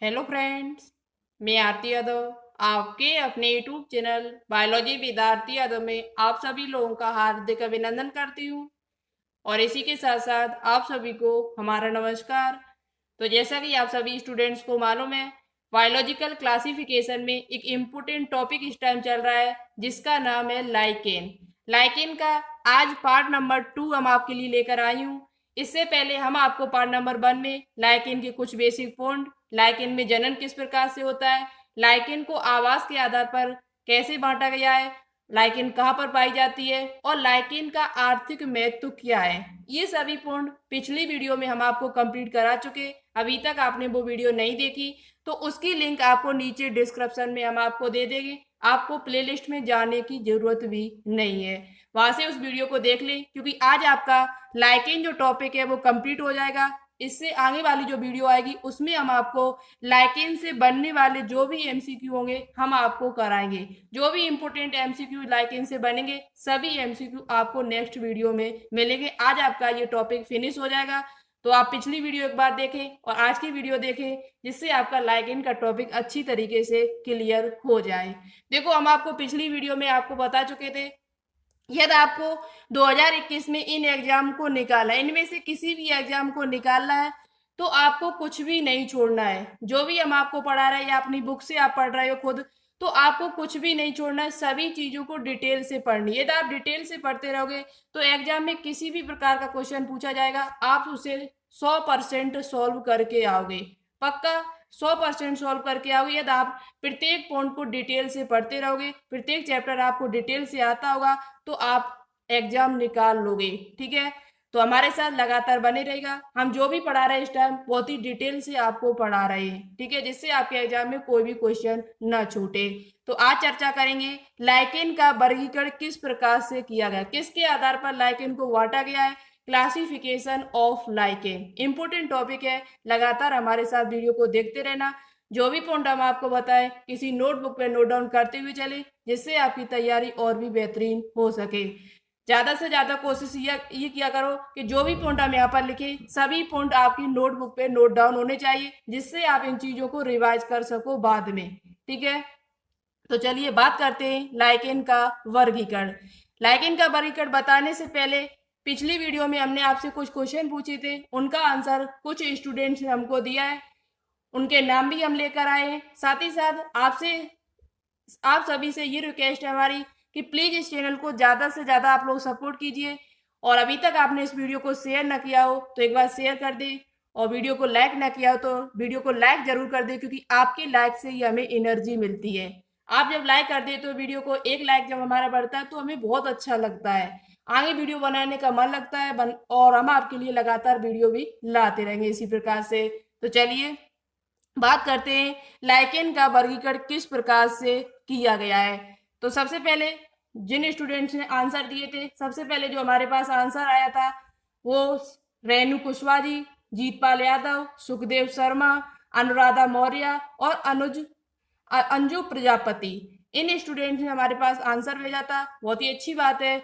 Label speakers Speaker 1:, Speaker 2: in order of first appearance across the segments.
Speaker 1: Hello friends, मैं आरती यादव आपके अपने YouTube channel biology with Aarti Yadav में आप सभी लोगों का हार्दिक अभिनंदन करती हूँ। और इसी के साथ साथ आप सभी को हमारा नमस्कार। तो जैसा कि आप सभी स्टूडेंट्स को मालूम है, बायोलॉजिकल क्लासिफिकेशन में एक इम्पोर्टेंट टॉपिक इस टाइम चल रहा है जिसका नाम है लाइकेन। लाइकेन का आज पार्ट नंबर 2 हम आपके लिए लेकर आई हूँ। इससे पहले हम आपको पार्ट नंबर 1 में लाइकेन के कुछ बेसिक पॉइंट, लाइकेन में जनन किस प्रकार से होता है, लाइकेन को आवास के आधार पर कैसे बांटा गया है, लाइकेन कहाँ पर पाई जाती है और लाइकेन का आर्थिक महत्व क्या है, ये सभी पॉइंट पिछली वीडियो में हम आपको कंप्लीट करा चुके। अभी तक आपने वो वीडियो नहीं देखी तो उसकी लिंक आपको नीचे डिस्क्रिप्शन में हम आपको दे देंगे। आपको प्लेलिस्ट में जाने की जरूरत भी नहीं है, वहां से उस वीडियो को देख लें, क्योंकि आज आपका लाइकेन जो टॉपिक है वो कंप्लीट हो जाएगा। इससे आगे वाली जो वीडियो आएगी उसमें हम आपको लाइकेन से बनने वाले जो भी एमसीक्यू होंगे हम आपको कराएंगे। जो भी इंपोर्टेंट एमसीक्यू लाइकेन से बनेंगे सभी एमसीक्यू आपको नेक्स्ट वीडियो में मिलेंगे। आज आपका ये टॉपिक फिनिश हो जाएगा, तो आप पिछली वीडियो एक बार देखें और आज की वीडियो देखें, जिससे आपका लाइकेन का टॉपिक अच्छी तरीके से क्लियर हो जाए। देखो, हम आपको पिछली वीडियो में आपको बता चुके थे, यदि आपको 2021 में इन एग्जाम को निकाला, इनमें से किसी भी एग्जाम को निकालना है तो आपको कुछ भी नहीं छोड़ना है। जो भी हम आपको पढ़ा रहे हैं या अपनी बुक से आप पढ़ रहे हो खुद, तो आपको कुछ भी नहीं छोड़ना है, सभी चीजों को डिटेल से पढ़नी है। यदि आप डिटेल से पढ़ते रहोगे तो एग्जाम में किसी भी प्रकार का क्वेश्चन पूछा जाएगा आप उसे 100% सॉल्व करके आओगे, पक्का 100% सॉल्व करके आओगे। यदि आप प्रत्येक पॉइंट को डिटेल से पढ़ते रहोगे, प्रत्येक चैप्टर आपको डिटेल से आता होगा, तो आप एग्जाम निकाल लोगे। ठीक है, तो हमारे साथ लगातार बने रहेगा। हम जो भी पढ़ा रहे हैं इस टाइम बहुत ही डिटेल से आपको पढ़ा रहे हैं, ठीक है, जिससे आपके एग्जाम में कोई भी क्वेश्चन न छूटे। तो आज चर्चा करेंगे लाइकेन का वर्गीकरण किस प्रकार से किया गया, किसके आधार पर लाइकेन को बांटा गया है। Classification of lichen important topic है, लगातार हमारे साथ वीडियो को देखते रहना। जो भी पॉइंट हम आपको बताएं किसी नोटबुक पे नोट डाउन करते हुए चले, जिससे आपकी तैयारी और भी बेहतरीन हो सके। ज्यादा से ज्यादा कोशिश ये किया करो कि जो भी पॉइंट हम यहाँ पर लिखे सभी पॉइंट आपकी नोटबुक पे नोट डाउन होने चाहिए, जिससे आप इन चीजों को रिवाइज कर सको बाद में। ठीक है, तो चलिए बात करते हैं लाइकेन का वर्गीकरण। लाइकेन का वर्गीकरण बताने से पहले पिछली वीडियो में हमने आपसे कुछ क्वेश्चन पूछे थे, उनका आंसर कुछ स्टूडेंट्स ने हमको दिया है, उनके नाम भी हम लेकर आए हैं। साथ ही साथ आपसे आप सभी से ये रिक्वेस्ट है हमारी कि प्लीज इस चैनल को ज्यादा से ज्यादा आप लोग सपोर्ट कीजिए, और अभी तक आपने इस वीडियो को शेयर ना किया हो तो एक बार शेयर कर दे, और वीडियो को लाइक ना किया हो तो वीडियो को लाइक जरूर कर दे, क्योंकि आपके लाइक से ही हमें एनर्जी मिलती है। आप जब लाइक कर दे तो वीडियो को एक लाइक जब हमारा बढ़ता है तो हमें बहुत अच्छा लगता है, आगे वीडियो बनाने का मन लगता है और हम आपके लिए लगातार वीडियो भी लाते रहेंगे इसी प्रकार से। तो चलिए बात करते हैं लाइकेन का वर्गीकरण किस प्रकार से किया गया है। तो सबसे पहले जिन स्टूडेंट्स ने आंसर दिए थे, सबसे पहले जो हमारे पास आंसर आया था वो रेणु कुशवाहा जी, जीतपाल यादव, सुखदेव शर्मा, अनुराधा मौर्य और अंजू प्रजापति, इन स्टूडेंट्स ने हमारे पास आंसर भेजा था। बहुत ही अच्छी बात है,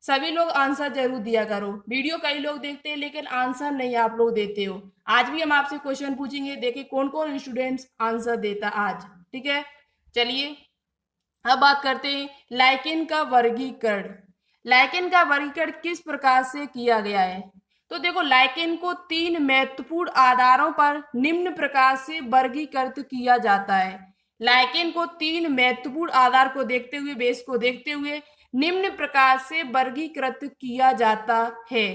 Speaker 1: सभी लोग आंसर जरूर दिया करो। वीडियो कई लोग देखते हैं लेकिन आंसर नहीं आप लोग देते हो। आज भी हम आपसे क्वेश्चन पूछेंगे, देखिए कौन कौन स्टूडेंट्स आंसर देता आज। ठीक है, चलिए अब बात करते हैं लाइकेन का वर्गीकरण। लाइकेन का वर्गीकरण किस प्रकार से किया गया है। तो देखो, लाइकेन को 3 महत्वपूर्ण आधारों पर निम्न प्रकार से वर्गीकृत किया जाता है। लाइकेन को 3 महत्वपूर्ण आधार को देखते हुए, बेस को देखते हुए निम्न प्रकार से वर्गीकृत किया जाता है।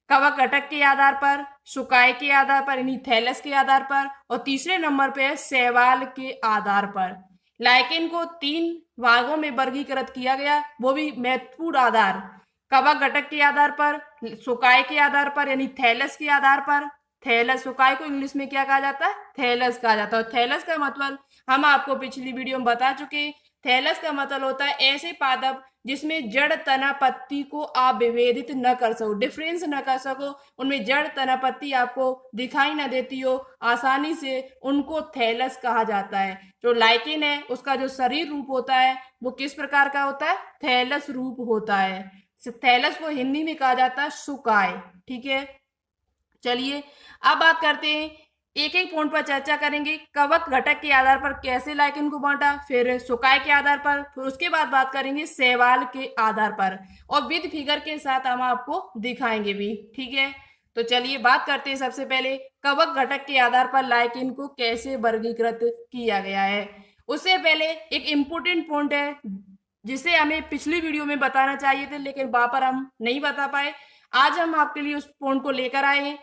Speaker 1: कवक घटक के आधार पर, सुकाय के आधार पर यानी थैलस के आधार पर, और तीसरे नंबर पे शैवाल के आधार पर। लाइकेन को 3 भागों में वर्गीकृत किया गया, वो भी महत्वपूर्ण आधार, कवक घटक के आधार पर, सुकाय के आधार पर यानी थैलस के आधार पर। थैलस, सुकाय को इंग्लिश में क्या कहा जाता है, थैलस कहा जाता है। थैलस का मतलब हम आपको पिछली वीडियो में बता चुके। थैलस का मतलब होता है ऐसे पादप जिसमें जड़ तना पत्ती को आप विभेदित न कर सको, डिफरेंस न कर सको, उनमें जड़ तना पत्ती आपको दिखाई न देती हो आसानी से, उनको थैलस कहा जाता है। जो लाइकेन है उसका जो शरीर रूप होता है वो किस प्रकार का होता है, थैलस रूप होता है। थैलस को हिंदी में कहा जाता है सुकाय। ठीक है, चलिए अब बात करते हैं एक एक पॉइंट पर चर्चा करेंगे। कवक घटक के आधार पर कैसे लाइकेन को बांटा, फिर सुकाय के आधार पर, फिर उसके बाद बात करेंगे शैवाल के आधार पर, और विद फिगर के साथ हम आपको दिखाएंगे भी। ठीक है, तो चलिए बात करते हैं सबसे पहले कवक घटक के आधार पर लाइकेन को कैसे वर्गीकृत किया गया है। उससे पहले एक इम्पोर्टेंट पॉइंट है जिसे हमें पिछली वीडियो में बताना चाहिए थे, लेकिन वहां पर हम नहीं बता पाए। आज हम आपके लिए उस पॉइंट को लेकर आए हैं।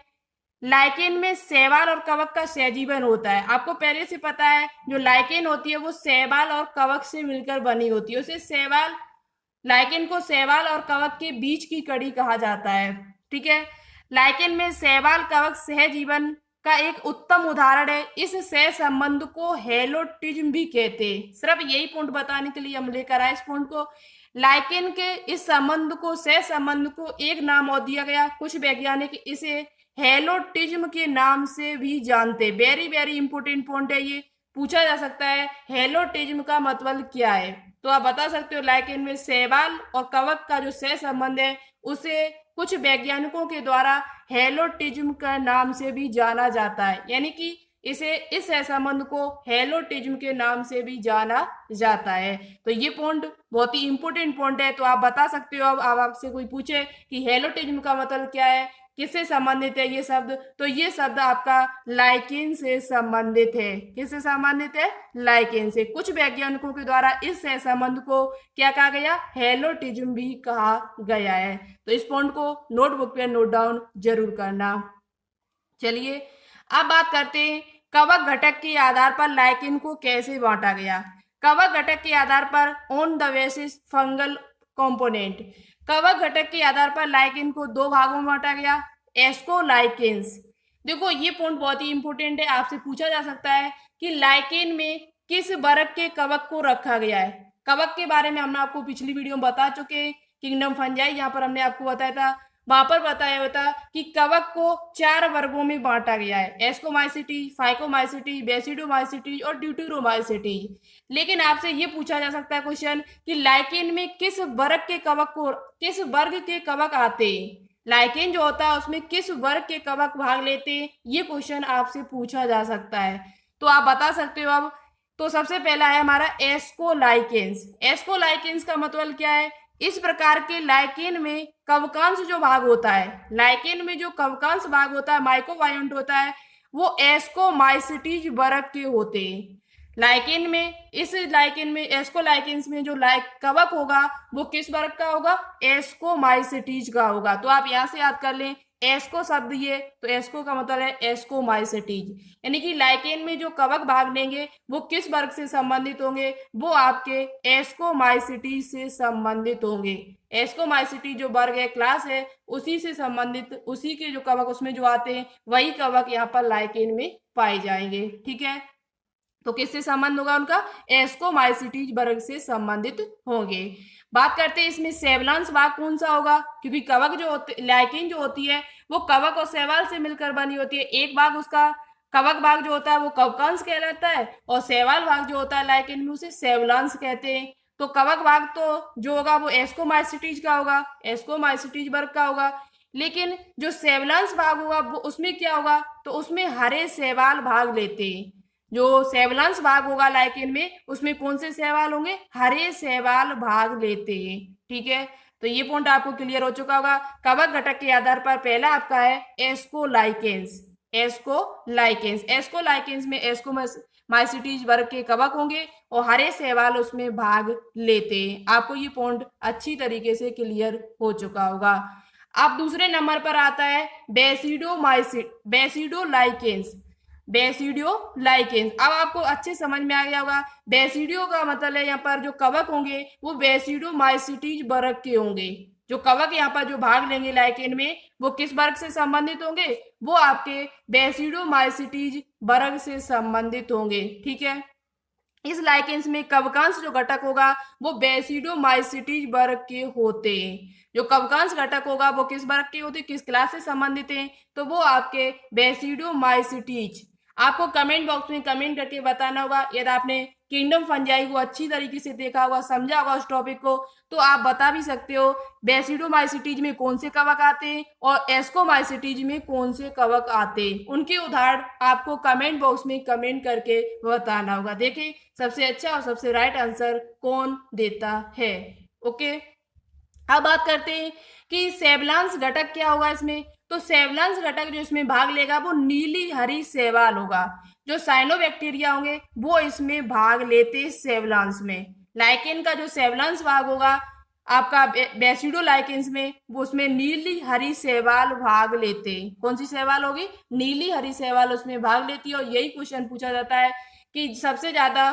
Speaker 1: लाइकेन में शैवाल और कवक का सहजीवन होता है। आपको पहले से पता है जो लाइकेन होती है वो शैवाल और कवक से मिलकर बनी होती है। उसे शैवाल, लाइकेन को शैवाल और कवक के बीच की कड़ी कहा जाता है। ठीक है, लाइकेन में शैवाल कवक सहजीवन का एक उत्तम उदाहरण है। इस सह संबंध को हेलोटिज्म भी कहते हैं। सिर्फ यही पॉइंट बताने के लिए हम लेकर आए इस पॉइंट को। लाइकेन के इस संबंध को, सह संबंध को एक नाम और दिया गया। कुछ वैज्ञानिक इसे हेलोटिज्म के नाम से भी जानते। वेरी वेरी इंपोर्टेंट पॉइंट है ये, पूछा जा सकता है हेलोटिज्म का मतलब क्या है। तो आप बता सकते हो लाइकेन में शैवाल और कवक का जो सह संबंध है उसे कुछ वैज्ञानिकों के द्वारा हेलोटिज्म का नाम से भी जाना जाता है, यानी कि इसे, इस सहसंबंध को हेलोटिज्म के नाम से भी जाना जाता है। तो ये पॉइंट बहुत ही इंपोर्टेंट पॉइंट है। तो आप बता सकते हो, अब आपसे कोई पूछे कि हेलोटिज्म का मतलब क्या है, किससे संबंधित है ये शब्द, तो ये शब्द आपका लाइकेन से संबंधित है। किससे संबंधित है? लाइकेन से। कुछ वैज्ञानिकों के द्वारा इस संबंध को क्या कहा गया? हेलोटिज्म भी कहा गया है। तो इस पॉइंट को नोटबुक पे नोट डाउन जरूर करना। चलिए अब बात करते हैं कवक घटक के आधार पर लाइकेन को कैसे बांटा गया। कवक घटक के आधार पर on the basis fungal component, कवक घटक के आधार पर लाइकेन को दो भागों में बांटा गया। एस्कोलाइकेन्स, देखो ये पॉइंट बहुत ही इंपॉर्टेंट है। आपसे पूछा जा सकता है कि लाइकेन में किस वर्ग के कवक को रखा गया है। कवक के बारे में हमने आपको पिछली वीडियो में बता चुके हैं। किंगडम फंजाई, यहाँ पर हमने आपको बताया था, वहां पर बताया होता कि कवक को 4 वर्गों में बांटा गया है। एस्कोमाइसिटी, फाइकोमाइसिटी, बेसिडोमाइसिटी और ड्यूटेरोमाइसिटी। लेकिन आपसे ये पूछा जा सकता है क्वेश्चन कि लाइकेन में किस वर्ग के कवक को, किस वर्ग के कवक आते हैं, लाइकेन जो होता है उसमें किस वर्ग के कवक भाग लेते हैं, ये क्वेश्चन आपसे पूछा जा सकता है। तो आप बता सकते हो अब। तो सबसे पहला है हमारा एस्कोलाइकेन्स। एस्कोलाइकेन्स का मतलब क्या है? इस प्रकार के लाइकेन में कवकांश जो भाग होता है, लाइकेन में जो कवकांश भाग होता है, माइक्रोबायोन्ट होता है, वो एस्कोमाइसिटीज वर्ग के होते हैं। लाइकेन में, इस लाइकेन में, एस्कोलाइकेन्स में जो कवक होगा वो किस वर्ग का होगा? एस्कोमाइसिटीज का होगा। तो आप यहां से याद कर लें एस्को शब्द, ये तो एस्को का मतलब है एस्कोमाइसिटीज, यानी कि लाइकेन में जो कवक भाग लेंगे वो किस वर्ग से संबंधित होंगे? वो आपके एस्कोमाइसिटीज से संबंधित होंगे। एस्कोमाइसिटी जो वर्ग है, क्लास है, उसी से संबंधित, उसी के जो कवक उसमें जो आते हैं वही कवक यहाँ पर लाइकेन में पाए जाएंगे। ठीक है, तो किससे संबंध होगा उनका? एस्कोमाइसिटीज वर्ग से संबंधित होंगे। बात करते हैं इसमें सेवलांश भाग कौन सा होगा, क्योंकि कवक जो होते, लाइकेन जो होती है वो कवक और शैवाल से मिलकर बनी होती है। एक भाग उसका, कवक भाग जो होता है वो कवकांश कहलाता है, और शैवाल भाग जो होता है लाइकेन में उसे सेवलांश कहते हैं। तो कवक भाग तो जो होगा वो एस्कोमाइसिटीज का होगा, एस्कोमाइसिटीज वर्ग का होगा। लेकिन जो सेवलांश भाग होगा वो उसमें क्या होगा? तो उसमें हरे शैवाल भाग लेते हैं। जो सेवलांश भाग होगा लाइकेन में उसमें कौन से शैवाल होंगे? हरे शैवाल भाग लेते हैं। ठीक है, तो ये पॉइंट आपको क्लियर हो चुका होगा। कवक घटक के आधार पर पहला आपका है एस्कोलाइकेन्स। एस्कोलाइकेन्स, एस्कोलाइकेन्स में एस्कोमाइसिटीज वर्ग के कवक होंगे और हरे शैवाल उसमें भाग लेते हैं। आपको ये पॉइंट अच्छी तरीके से क्लियर हो चुका होगा। अब दूसरे नंबर पर आता है बेसिडोलाइकेन्स। बेसिडोलाइकेन्स, अब आपको अच्छे समझ में आ गया होगा। बेसिडियो का मतलब है यहाँ पर जो कवक होंगे वो बेसिडोमाइसिटीज वर्ग के होंगे। जो कवक यहाँ पर जो भाग लेंगे लाइकेन में वो किस वर्ग से संबंधित होंगे? वो आपके बेसिडोमाइसिटीज वर्ग से संबंधित होंगे। ठीक है, इस लाइकेन्स में कवकांश जो घटक होगा वो बेसिडोमाइसिटीज वर्ग के होते हैं। जो कवकांश घटक होगा वो किस वर्ग के होते हैं, किस क्लास से संबंधित हैं? तो वो आपके बेसिडोमाइसिटीज। आपको कमेंट बॉक्स में कमेंट करके बताना होगा यदि आपने किंगडम फंजाई को अच्छी तरीके से देखा होगा, समझा होगा उस टॉपिक को, तो आप बता भी सकते हो बेसिडोमाइसिटीज में कौन से कवक आते हैं और एस्कोमाइसिटीज में कौन से कवक आते हैं। उनके उदाहरण आपको कमेंट बॉक्स में कमेंट करके बताना होगा। देखें सबसे अच्छा और सबसे राइट आंसर कौन देता है। ओके, अब बात करते हैं कि सेवलांस घटक क्या होगा इसमें। तो सेवलांस घटक जो इसमें भाग लेगा वो नीली हरी शैवाल होगा। जो साइनोबैक्टीरिया होंगे वो इसमें भाग लेते सेवलांस में। लाइकेन का जो सेवलांस भाग होगा आपका बेसिडोलाइकेंस में, वो उसमें नीली हरी शैवाल भाग लेते हैं। कौन सी शैवाल होगी? नीली हरी शैवाल उसमें भाग लेती है। और यही क्वेश्चन पूछा जाता है कि सबसे ज्यादा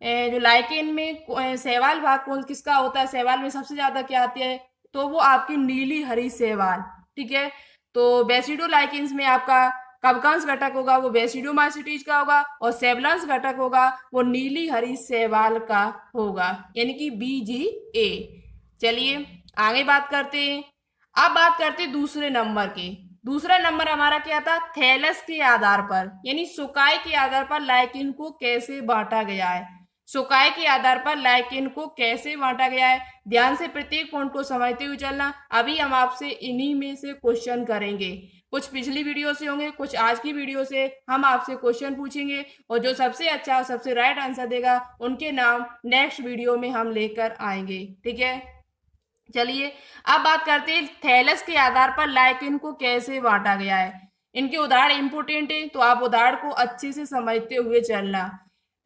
Speaker 1: जो लाइकेन में शैवाल भाग कौन किसका होता है, शैवाल में सबसे ज्यादा क्या आती है, तो वो आपकी नीली हरी शैवाल। ठीक है, तो बेसिडोलाइकेंस में आपका कवकांश घटक होगा वो बेसिडोमाइसिटीज का होगा और सेवलांस घटक होगा वो नीली हरी शैवाल का होगा, यानी कि BGA। चलिए आगे बात करते हैं। अब बात करते हैं दूसरे नंबर के। दूसरा नंबर हमारा क्या था? थैलस के आधार पर, यानी सुकाय के आधार पर लाइकेन को कैसे बांटा गया है। सुकाय के आधार पर लाइकेन को कैसे बांटा गया है, ध्यान से प्रत्येक पॉइंट को समझते हुए चलना। अभी हम आपसे इन्हीं में से क्वेश्चन करेंगे। कुछ पिछली वीडियो से होंगे, कुछ आज की वीडियो से हम आपसे क्वेश्चन पूछेंगे और जो सबसे अच्छा और सबसे राइट आंसर देगा उनके नाम नेक्स्ट वीडियो में हम लेकर आएंगे। ठीक है, चलिए अब बात करते हैं थैलस के आधार पर लाइकेन को कैसे बांटा गया है। इनके उदाहरण इंपोर्टेंट है, तो आप उदाहरण को अच्छे से समझते हुए चलना।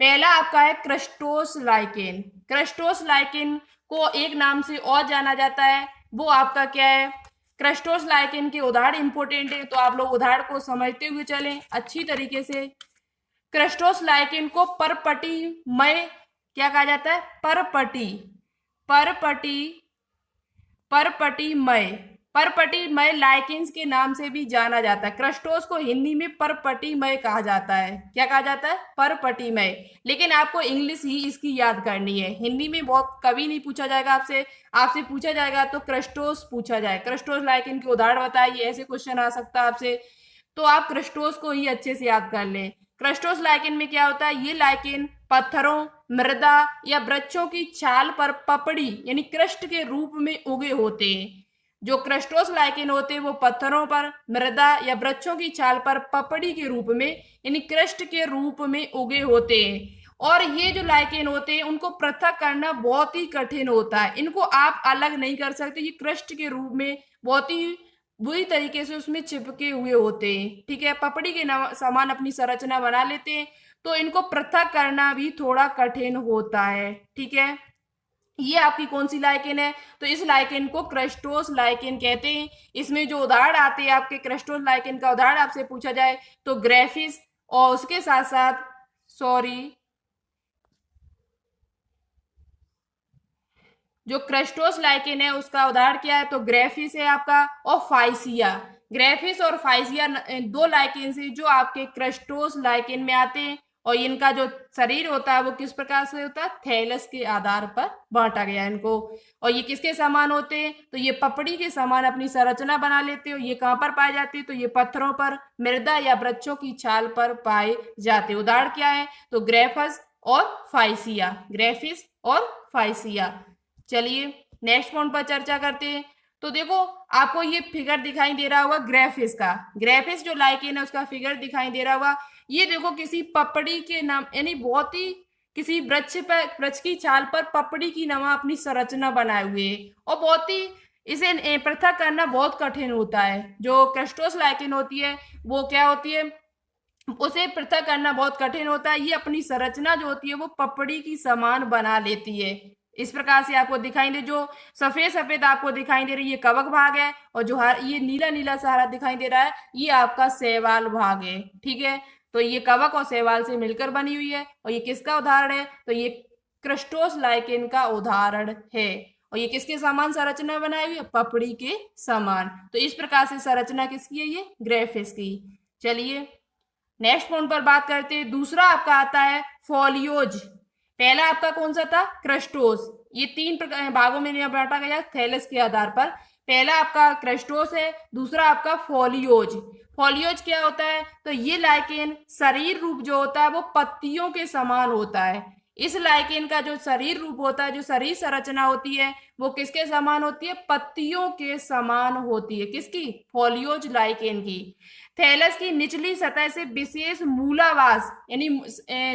Speaker 1: पहला आपका है क्रस्टोस लाइकेन। क्रस्टोस लाइकेन को एक नाम से और जाना जाता है, वो आपका क्या है? क्रस्टोस लाइकेन के उदाहरण इंपोर्टेंट है, तो आप लोग उदाहरण को समझते हुए चलें अच्छी तरीके से। क्रस्टोस लाइकेन को परपटीमय क्या कहा जाता है? परपटीमय परपटीमय लाइकेंस के नाम से भी जाना जाता है। क्रस्टोस को हिंदी में परपटीमय कहा जाता है। क्या कहा जाता है? परपटीमय। लेकिन आपको इंग्लिश ही इसकी याद करनी है, हिंदी में बहुत कभी नहीं पूछा जाएगा आपसे। आपसे पूछा जाएगा तो क्रस्टोस पूछा जाए, क्रस्टोस लाइकेन के उदाहरण बताइए, ऐसे क्वेश्चन आ सकता है आपसे। तो आप क्रस्टोस को ही अच्छे से याद कर लें। क्रस्टोस लाइकेन में क्या होता है? ये लाइकेन पत्थरों, मृदा या वृक्षों की छाल पर पपड़ी यानी क्रस्ट के रूप में उगे होते हैं। जो क्रस्टोस लाइकेन होते हैं वो पत्थरों पर, मृदा या वृक्षों की छाल पर पपड़ी के रूप में यानी क्रस्ट के रूप में उगे होते हैं। और ये जो लाइकेन होते हैं उनको पृथक करना बहुत ही कठिन होता है, इनको आप अलग नहीं कर सकते। ये क्रस्ट के रूप में बहुत ही बुरी तरीके से उसमें चिपके हुए होते हैं। ठीक है, पपड़ी के समान अपनी संरचना बना लेते हैं, तो इनको पृथक करना भी थोड़ा कठिन होता है। ठीक है, ये आपकी कौन सी लाइकेन है? तो इस लाइकेन को क्रस्टोस लाइकेन कहते हैं। इसमें जो उदाहरण आते हैं आपके क्रस्टोस लाइकेन का उदाहरण आपसे पूछा जाए तो ग्रेफिस और उसके साथ साथ जो क्रस्टोस लाइकेन है उसका उदाहरण क्या है? तो ग्रेफिस है आपका और फाइसिया। ग्रेफिस और फाइसिया दो लाइकेन से जो आपके क्रस्टोस लाइकेन में आते हैं और इनका जो शरीर होता है वो किस प्रकार से होता है? थैलस के आधार पर बांटा गया है इनको। और ये किसके समान होते हैं? तो ये पपड़ी के समान अपनी संरचना बना लेते हैं। ये कहाँ पर पाए जाते हैं? तो ये पत्थरों पर, मृदा या वृक्षों की छाल पर पाए जाते हैं। उदाहरण क्या है? तो ग्रेफस और फाइसिया, ग्रेफिस और फाइसिया। चलिए नेक्स्ट पॉइंट पर चर्चा करते हैं। तो देखो आपको ये फिगर दिखाई दे रहा होगा ग्रेफिस का, ग्रेफिस जो लाइकेन है उसका फिगर दिखाई दे रहा होगा। ये देखो किसी पपड़ी के नाम यानी बहुत ही किसी वृक्ष पर, वृक्ष की छाल पर पपड़ी की नमा अपनी संरचना बनाए हुए है और बहुत ही इसे पृथक करना बहुत कठिन होता है। जो क्रस्टोस लाइकेन होती है वो क्या होती है? उसे पृथक करना बहुत कठिन होता है। ये अपनी संरचना जो होती है वो पपड़ी की समान बना लेती है। इस प्रकार से आपको दिखाई दे, जो सफेद सफेद आपको दिखाई दे रही है ये कवक भाग है और जो ये नीला नीला सहारा दिखाई दे रहा है ये आपका शैवाल भाग है। ठीक है, तो ये कवक और शैवाल से मिलकर बनी हुई है और ये किसका उदाहरण है? तो ये क्रस्टोस लाइकेन का उदाहरण है। और ये किसके समान संरचना बनाई हुई है? पपड़ी के समान। तो इस प्रकार से संरचना किसकी है? ये ग्रेफिस की। चलिए नेक्स्ट पॉइंट पर बात करते हैं। दूसरा आपका आता है फोलियोज। पहला आपका कौन सा था? क्रस्टोस। ये तीन भागों में बांटा गया थैलस के आधार पर। पहला आपका क्रस्टोस है, दूसरा आपका फोलियोज। फोलियोज क्या होता है? तो ये लाइकेन शरीर रूप जो होता है वो पत्तियों के समान होता है। इस लाइकेन का जो शरीर रूप होता है, जो शरीर संरचना होती है, वो किसके समान होती है? पत्तियों के समान होती है। किसकी? फोलियोज लाइकेन की। थैलस की निचली सतह से विशेष मूलावास यानी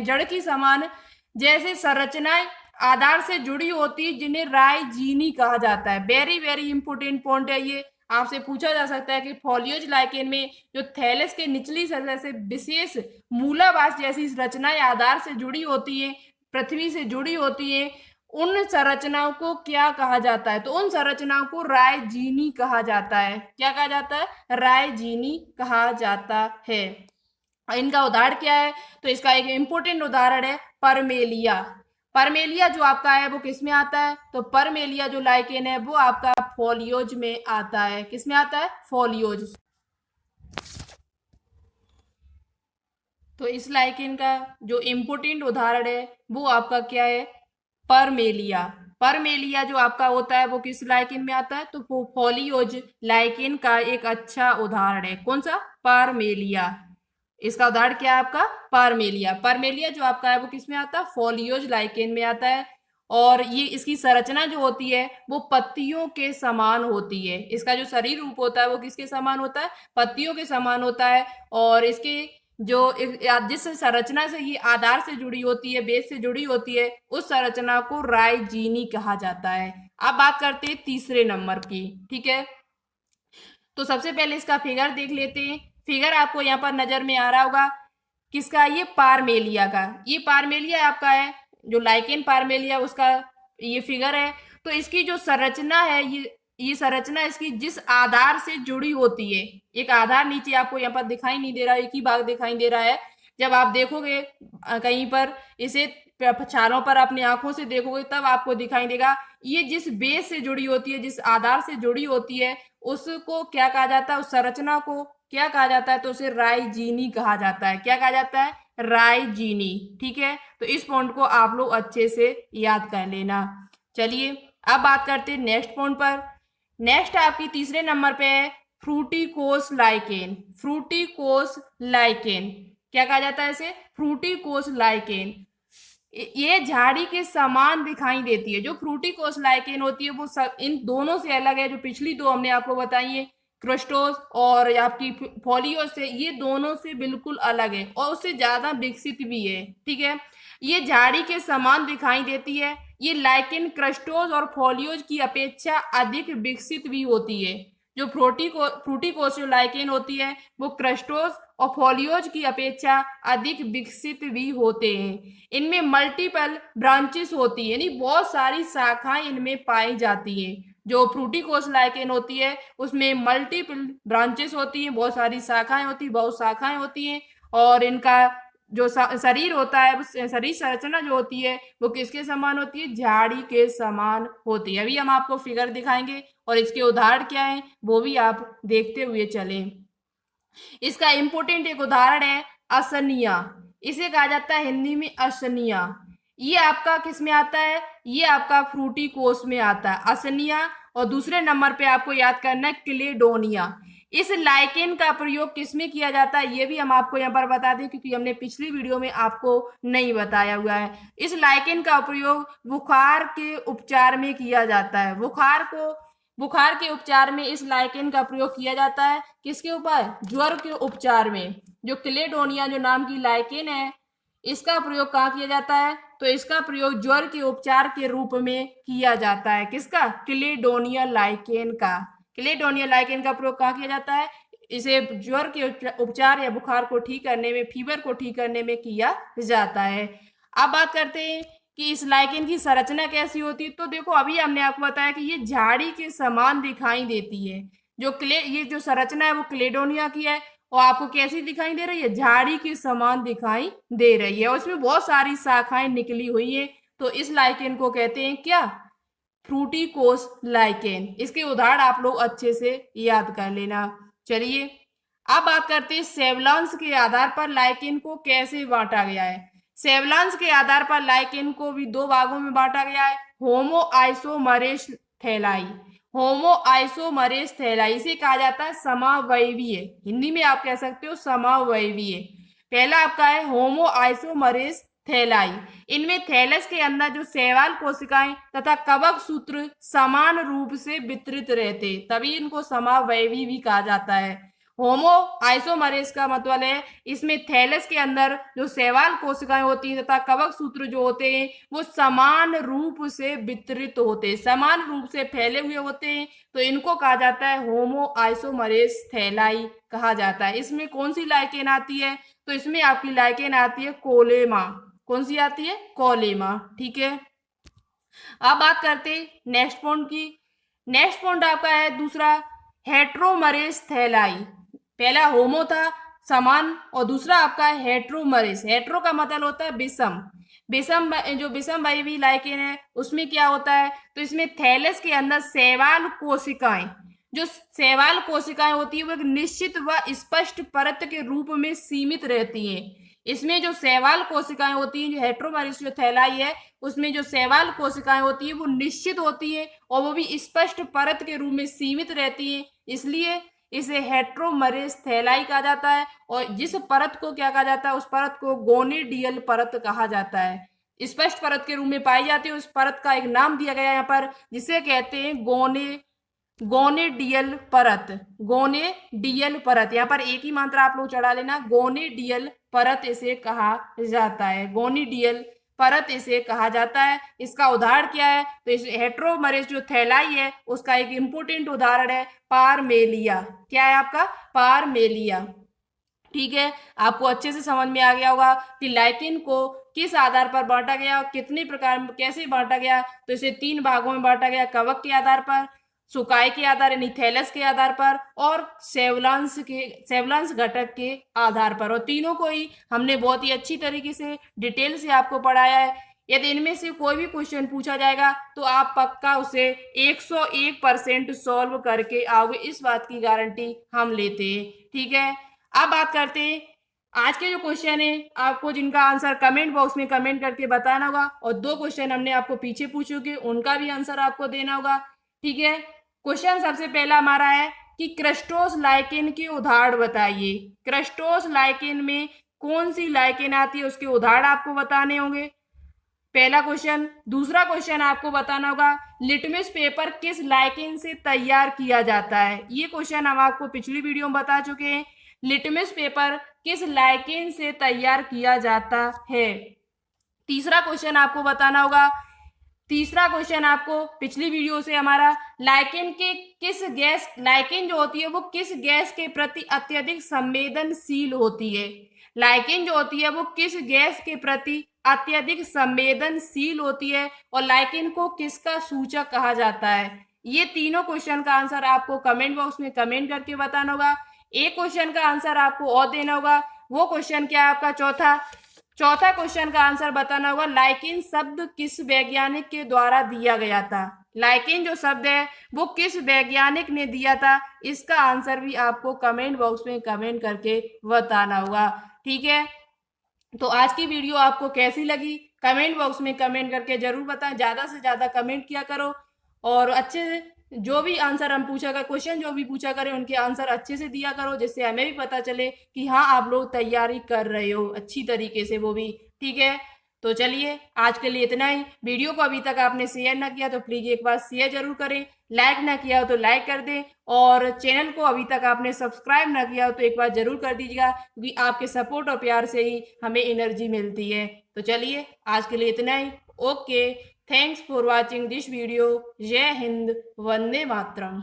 Speaker 1: जड़ की समान जैसे संरचनाएं आधार से जुड़ी होती है, जिन्हें राइजीनी कहा जाता है। वेरी वेरी इंपोर्टेंट पॉइंट है ये। आपसे पूछा जा सकता है कि फोलियोज लाइकेन में जो थैलस के निचली सतह से विशेष मूलावास जैसी रचनाएं आधार से जुड़ी होती हैं, पृथ्वी से जुड़ी होती हैं, उन संरचनाओं को क्या कहा जाता है? तो उन संरचनाओं को रायजीनी कहा जाता है। क्या कहा जाता है? रायजीनी कहा जाता है। इनका उदाहरण क्या है? तो इसका एक इंपोर्टेंट उदाहरण है परमेलिया। परमेलिया जो आपका है वो किस में आता है? तो परमेलिया जो लाइकेन है वो आपका फोलियोज में आता है। किस में आता है? फोलियोज। तो इस लाइकेन का जो इंपोर्टेंट उदाहरण है वो आपका क्या है? परमेलिया। परमेलिया जो आपका होता है वो किस लाइकेन में आता है? तो वो फोलियोज लाइकेन का एक अच्छा उदाहरण है। कौन सा? परमेलिया। इसका उदाहरण क्या है आपका? परमेलिया। परमेलिया जो आपका है वो किस में आता है? फोलियोज लाइकेन में आता है। और ये इसकी संरचना जो होती है वो पत्तियों के समान होती है। इसका जो शरीर रूप होता है वो किसके समान होता है? पत्तियों के समान होता है। और इसके जो जिस संरचना से ये आधार से जुड़ी होती है, बेस से जुड़ी होती है, उस संरचना को राइजीनी कहा जाता है। अब बात करते हैं तीसरे नंबर की। ठीक है, तो सबसे पहले इसका फिगर देख लेते हैं। फिगर आपको यहाँ पर नजर में आ रहा होगा। किसका? ये पारमेलिया का। ये पारमेलिया आपका है, जो लाइकेन पारमेलिया उसका ये फिगर है। तो इसकी जो संरचना है, ये संरचना इसकी जिस आधार से जुड़ी होती है, एक आधार नीचे आपको यहाँ पर दिखाई नहीं दे रहा, एक ही भाग दिखाई दे रहा है। जब आप देखोगे कहीं पर इसे छालों पर अपनी आंखों से देखोगे तब आपको दिखाई देगा। ये जिस बेस से जुड़ी होती है, जिस आधार से जुड़ी होती है, उसको क्या कहा जाता है? उस संरचना को क्या कहा जाता है? तो उसे राइजीनी कहा जाता है। क्या कहा जाता है? राइजीनी। ठीक है, तो इस पॉइंट को आप लोग अच्छे से याद कर लेना। चलिए अब बात करते हैं नेक्स्ट पॉइंट पर। नेक्स्ट आपकी तीसरे नंबर पे है फ्रूटिकोस लाइकेन। फ्रूटिकोस लाइकेन क्या कहा जाता है इसे? फ्रूटिकोस लाइकेन। ये झाड़ी के समान दिखाई देती है। जो फ्रूटिकोस लाइकेन होती है वो इन दोनों से अलग है। जो पिछली दो हमने आपको बताई है, क्रस्टोस और आपकी फोलियोस से, ये दोनों से बिल्कुल अलग है और उससे ज्यादा विकसित भी है। ठीक है, ये झाड़ी के समान दिखाई देती है। ये लाइकेन क्रस्टोस और फोलियोज की अपेक्षा अधिक विकसित भी होती है। जो फ्रूटिकोस जो लाइकेन होती है वो क्रस्टोस और फोलियोज की अपेक्षा अधिक विकसित भी होते हैं। इनमें मल्टीपल ब्रांचेस होती है, यानी बहुत सारी शाखाएं इनमें पाई जाती हैं। जो फ्रूटिकोस लाइकेन होती है उसमें मल्टीपल ब्रांचेस होती हैं, बहुत सारी शाखाएं होती हैं, बहुत शाखाएं होती हैं। और इनका जो शरीर होता है, उस शरीर संरचना जो होती है वो किसके समान होती है? झाड़ी के समान होती है। अभी हम आपको फिगर दिखाएंगे और इसके उदाहरण क्या है वो भी आप देखते हुए चलें। इसका इंपोर्टेंट एक उदाहरण है असनिया। इसे कहा जाता है हिंदी में असनिया। ये आपका किस में आता है? ये आपका फ्रूटिकोस में आता है, असनिया। और दूसरे नंबर पे आपको याद करना है क्लेडोनिया। इस लाइकेन का प्रयोग किस में किया जाता है ये भी हम आपको यहाँ पर बता दें, क्योंकि हमने पिछली वीडियो में आपको नहीं बताया हुआ है। इस लाइकेन का प्रयोग बुखार के उपचार में किया जाता है। बुखार के उपचार में इस लाइकेन का प्रयोग किया जाता है। किसके ऊपर? ज्वर के उपचार में। जो क्लेडोनिया जो नाम की लाइकेन है, इसका प्रयोग कहाँ किया जाता है? तो इसका प्रयोग ज्वर के उपचार के रूप में किया जाता है। किसका? क्लेडोनिया लाइकेन का। क्लेडोनिया लाइकेन का प्रयोग कहाँ किया जाता है? इसे ज्वर के उपचार या बुखार को ठीक करने में, फीवर को ठीक करने में किया जाता है। अब बात करते हैं कि इस लाइकेन की संरचना कैसी होती है। तो देखो अभी हमने आपको बताया कि ये झाड़ी के समान दिखाई देती है। ये जो संरचना है वो क्लेडोनिया की है और आपको कैसी दिखाई दे रही है? झाड़ी के समान दिखाई दे रही है और इसमें बहुत सारी शाखाएं निकली हुई है। तो इस लाइकेन को कहते हैं क्या? फ्रूटिकोस लाइकेन। इसके उदाहरण आप लोग अच्छे से याद कर लेना। चलिए अब बात करते हैं सेवलांस के आधार पर लाइकेन को कैसे बांटा गया है। सेवलांस के आधार पर लाइकेन को भी दो भागों में बांटा गया है। होमो आइसोमरेस थैलाई। होमो आइसोमरेस थैलाई इसे कहा जाता है समावयवीय। हिंदी में आप कह सकते हो समावयवीय। पहला आपका है होमो आइसोमरेस थैलाई। इनमें थैलस के अंदर जो शैवाल कोशिकाएं तथा कवक सूत्र समान रूप से वितरित रहते, तभी इनको समावयवी भी कहा जाता है। होमो आइसोमरेस का मतलब है इसमें थैलस के अंदर जो शैवाल कोशिकाएं होती हैं तथा कवक सूत्र जो होते हैं वो समान रूप से वितरित होते हैं, समान रूप से फैले हुए होते हैं, तो इनको कहा जाता है होमो आइसोमरेस थैलाई कहा जाता है। इसमें कौन सी लाइकेन आती है? तो इसमें आपकी लाइकेन आती है कोलेमा। कौन सी आती है? कोलेमा। ठीक है, अब बात करते हैं नेक्स्ट पॉइंट की। नेक्स्ट पॉइंट आपका है दूसरा हेट्रोमरेस थैलाई। पहला होमो था समान और दूसरा आपका है हेट्रोमरेस। हेट्रो का मतलब होता है विषम। विषम जो विषम वायवी लाइकेन है उसमें क्या होता है? तो इसमें थैलस के अंदर शैवाल कोशिकाएं, जो शैवाल कोशिकाएं होती है वो एक निश्चित व स्पष्ट परत के रूप में सीमित रहती हैं। इसमें जो शैवाल कोशिकाएं होती हैं, जो हेट्रोमरेस जो थैलाई है उसमें जो शैवाल कोशिकाएं होती है वो निश्चित होती है और वो भी स्पष्ट परत के रूप में सीमित रहती है, इसलिए इसे हेट्रोमरेस थैलाई कहा जाता है। और जिस परत को क्या कहा जाता है? उस परत को गोनिडियल परत कहा जाता है। स्पष्ट परत के रूप में पाई जाती है, उस परत का एक नाम दिया गया है यहाँ पर जिसे कहते हैं गोनेडियल परत। गोनेडियल परत, यहाँ पर एक ही मात्रा आप लोग चढ़ा लेना, गोनेडियल परत इसे कहा जाता है। गोनेडियल परत इसे कहा जाता है। इसका उदाहरण क्या है? तो इस हेट्रोमरेस जो थैलाई है उसका एक इंपोर्टेंट उदाहरण है पारमेलिया। क्या है आपका? पारमेलिया। ठीक है, आपको अच्छे से समझ में आ गया होगा कि लाइकेन को किस आधार पर बांटा गया और कितने प्रकार कैसे बांटा गया। तो इसे 3 भागों में बांटा गया, कवक के आधार पर, सुकाय के आधार यानी थैलस के आधार पर और सेवलांस घटक के आधार पर। और तीनों को ही हमने बहुत ही अच्छी तरीके से डिटेल से आपको पढ़ाया है। यदि इनमें से कोई भी क्वेश्चन पूछा जाएगा तो आप पक्का उसे 101% सॉल्व करके आओगे, इस बात की गारंटी हम लेते हैं। ठीक है, अब बात करते हैं आज के जो क्वेश्चन है आपको जिनका आंसर कमेंट बॉक्स में कमेंट करके बताना होगा, और 2 क्वेश्चन हमने आपको पीछे पूछे होंगे उनका भी आंसर आपको देना होगा। ठीक है, क्वेश्चन सबसे पहला हमारा है कि क्रस्टोस लाइकेन के उदाहरण बताइए। क्रस्टोस लाइकेन में कौन सी लाइकेन आती है उसके उदाहरण आपको बताने होंगे, पहला क्वेश्चन। दूसरा क्वेश्चन आपको बताना होगा लिटमस पेपर किस लाइकेन से तैयार किया जाता है। ये क्वेश्चन हम आपको पिछली वीडियो में बता चुके हैं, लिटमस पेपर किस लाइकेन से तैयार किया जाता है। तीसरा क्वेश्चन आपको बताना होगा, तीसरा क्वेश्चन आपको पिछली वीडियो से हमारा लाइकेन जो होती है वो किस गैस के प्रति अत्यधिक संवेदनशील होती है। लाइकेन जो होती है वो किस गैस के प्रति अत्यधिक संवेदनशील होती है और लाइकेन को किसका सूचक कहा जाता है। ये तीनों क्वेश्चन का आंसर आपको कमेंट बॉक्स में कमेंट करके बताना होगा। एक क्वेश्चन का आंसर आपको और देना होगा, वो क्वेश्चन क्या है आपका? चौथा क्वेश्चन का आंसर बताना होगा लाइकेन शब्द किस वैज्ञानिक के द्वारा दिया गया था। लाइकेन जो शब्द है वो किस वैज्ञानिक ने दिया था, इसका आंसर भी आपको कमेंट बॉक्स में कमेंट करके बताना होगा। ठीक है, तो आज की वीडियो आपको कैसी लगी कमेंट बॉक्स में कमेंट करके जरूर बताएं। ज्यादा से ज्यादा कमेंट किया करो और अच्छे से जो भी आंसर हम पूछा कर क्वेश्चन जो भी पूछा करें उनके आंसर अच्छे से दिया करो, जिससे हमें भी पता चले कि हाँ आप लोग तैयारी कर रहे हो अच्छी तरीके से, वो भी। ठीक है, तो चलिए आज के लिए इतना ही। वीडियो को अभी तक आपने शेयर ना किया तो प्लीज एक बार शेयर जरूर करें, लाइक ना किया हो तो लाइक कर दें, और चैनल को अभी तक आपने सब्सक्राइब ना किया हो तो एक बार जरूर कर दीजिएगा, क्योंकि आपके सपोर्ट और प्यार से ही हमें एनर्जी मिलती है। तो चलिए आज के लिए इतना ही। Okay, thanks for watching this video. जय हिंद, वंदे मातरम।